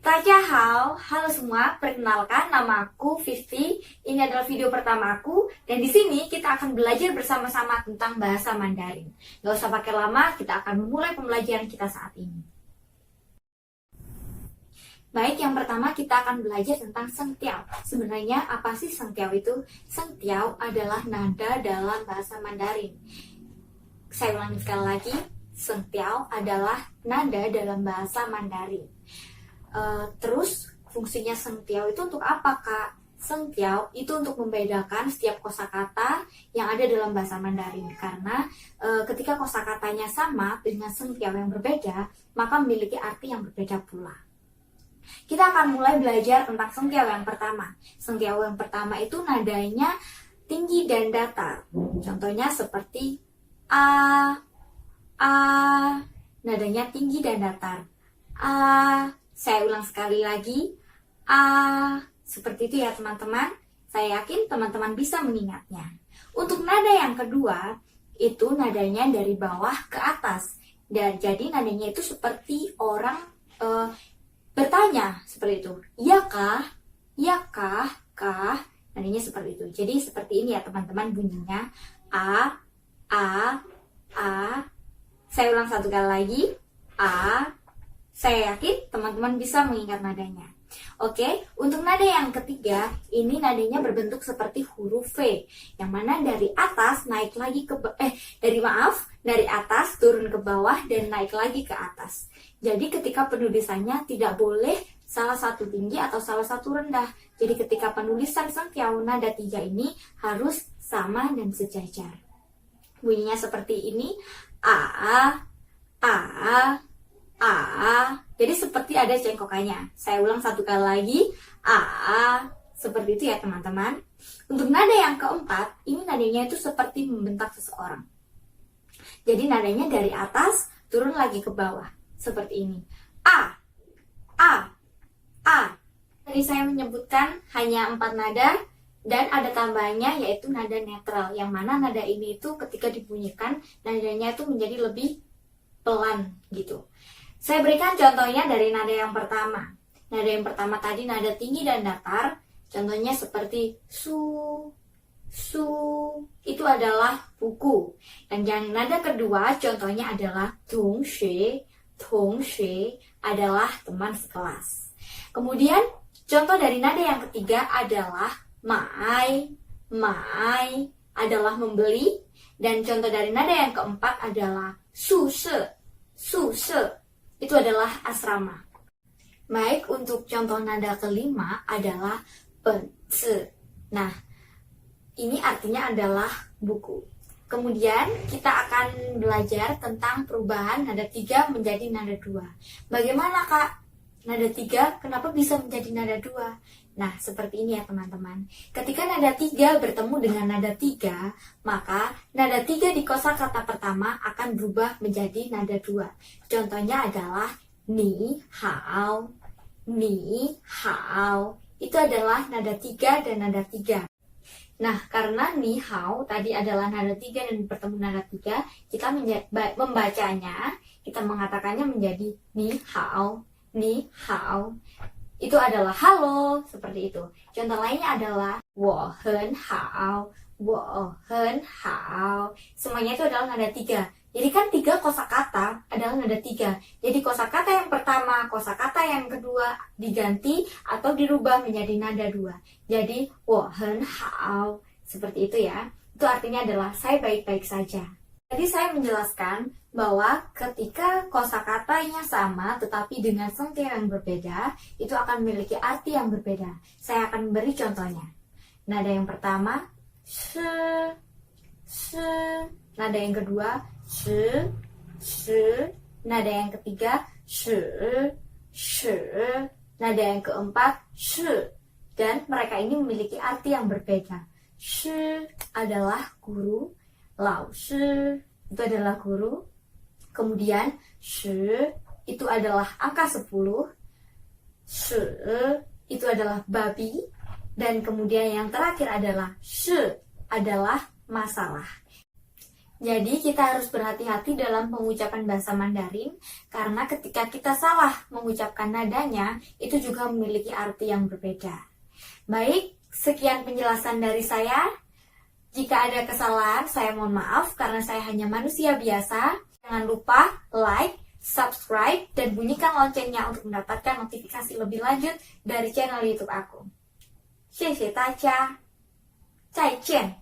Halo semua, perkenalkan nama aku Vivi. Ini adalah video pertama aku dan di sini kita akan belajar bersama-sama tentang bahasa Mandarin. Gak usah pakai lama, kita akan memulai pembelajaran kita saat ini. Baik, yang pertama kita akan belajar tentang sengtiao. Sebenarnya apa sih sengtiao itu? Sengtiao adalah nada dalam bahasa Mandarin. Saya ulangi sekali lagi, sengtiao adalah nada dalam bahasa Mandarin. Terus fungsinya sengtiao itu untuk apa, Kak? Sengtiao itu untuk membedakan setiap kosakata yang ada dalam bahasa Mandarin. Karena ketika kosakatanya sama dengan sengtiao yang berbeda, maka memiliki arti yang berbeda pula. Kita akan mulai belajar tentang sengtiao yang pertama. Sengtiao yang pertama itu nadanya tinggi dan datar. Contohnya seperti a, nadanya tinggi dan datar. Saya ulang sekali lagi, seperti itu ya teman-teman. Saya yakin teman-teman bisa mengingatnya. Untuk nada yang kedua, itu nadanya dari bawah ke atas. Dan jadi nadanya itu seperti orang bertanya, seperti itu. Iya kah? Iya kah? Kah? Nadanya seperti itu. Jadi seperti ini ya teman-teman bunyinya. A. Saya ulang satu kali lagi. A. Saya yakin teman-teman bisa mengingat nadanya. Oke, untuk nada yang ketiga, ini nadanya berbentuk seperti huruf V, yang mana dari atas naik lagi ke dari atas turun ke bawah dan naik lagi ke atas. Jadi ketika penulisannya tidak boleh salah satu tinggi atau salah satu rendah. Jadi ketika penulisan sengtiao nada tiga ini harus sama dan sejajar. Bunyinya seperti ini, jadi seperti ada cengkokannya. Saya ulang satu kali lagi, seperti itu ya teman-teman. Untuk nada yang keempat, ini nadanya itu seperti membentak seseorang. Jadi nadanya dari atas turun lagi ke bawah, seperti ini. A. Tadi saya menyebutkan hanya 4 nada dan ada tambahannya yaitu nada netral, yang mana nada ini itu ketika dibunyikan nadanya itu menjadi lebih pelan gitu. Saya berikan contohnya dari nada yang pertama. Nada yang pertama tadi nada tinggi dan datar. Contohnya seperti su. Itu adalah buku. Dan yang nada kedua contohnya adalah tongxue adalah teman sekelas. Kemudian contoh dari nada yang ketiga adalah mai adalah membeli. Dan contoh dari nada yang keempat adalah suse itu adalah asrama. Baik, untuk contoh nada kelima adalah penci. Nah, ini artinya adalah buku. Kemudian kita akan belajar tentang perubahan nada 3 menjadi nada 2. Bagaimana, Kak? Nada 3 kenapa bisa menjadi nada 2? Nah, seperti ini ya teman-teman. Ketika nada 3 bertemu dengan nada 3, maka nada 3 di kosakata pertama akan berubah menjadi nada 2. Contohnya adalah ni hao. Itu adalah nada 3 dan nada 3. Nah, karena ni hao tadi adalah nada 3 dan bertemu nada 3, kita membacanya, kita mengatakannya menjadi ni hao. Itu adalah halo, seperti itu. Contoh lainnya adalah wo hen hao. Semuanya itu adalah nada 3. Jadi kan 3 kosakata adalah nada 3. Jadi kosakata yang pertama, kosakata yang kedua diganti atau dirubah menjadi nada 2. Jadi wo hen hao, seperti itu ya. Itu artinya adalah saya baik-baik saja. Tadi saya menjelaskan bahwa ketika kosakatanya sama tetapi dengan sengtiao yang berbeda, itu akan memiliki arti yang berbeda. Saya akan beri contohnya. Nada yang pertama, she. Nada yang kedua, she. Nada yang ketiga, she. Nada yang keempat, she. Dan mereka ini memiliki arti yang berbeda. She adalah guru, lao shi itu adalah guru. Kemudian shi itu adalah angka 10, shi itu adalah babi, dan kemudian yang terakhir adalah shi adalah masalah. Jadi kita harus berhati-hati dalam pengucapan bahasa Mandarin karena ketika kita salah mengucapkan nadanya, itu juga memiliki arti yang berbeda. Baik, sekian penjelasan dari saya. Jika ada kesalahan, saya mohon maaf karena saya hanya manusia biasa. Jangan lupa like, subscribe, dan bunyikan loncengnya untuk mendapatkan notifikasi lebih lanjut dari channel YouTube aku. 谢谢大家，再见。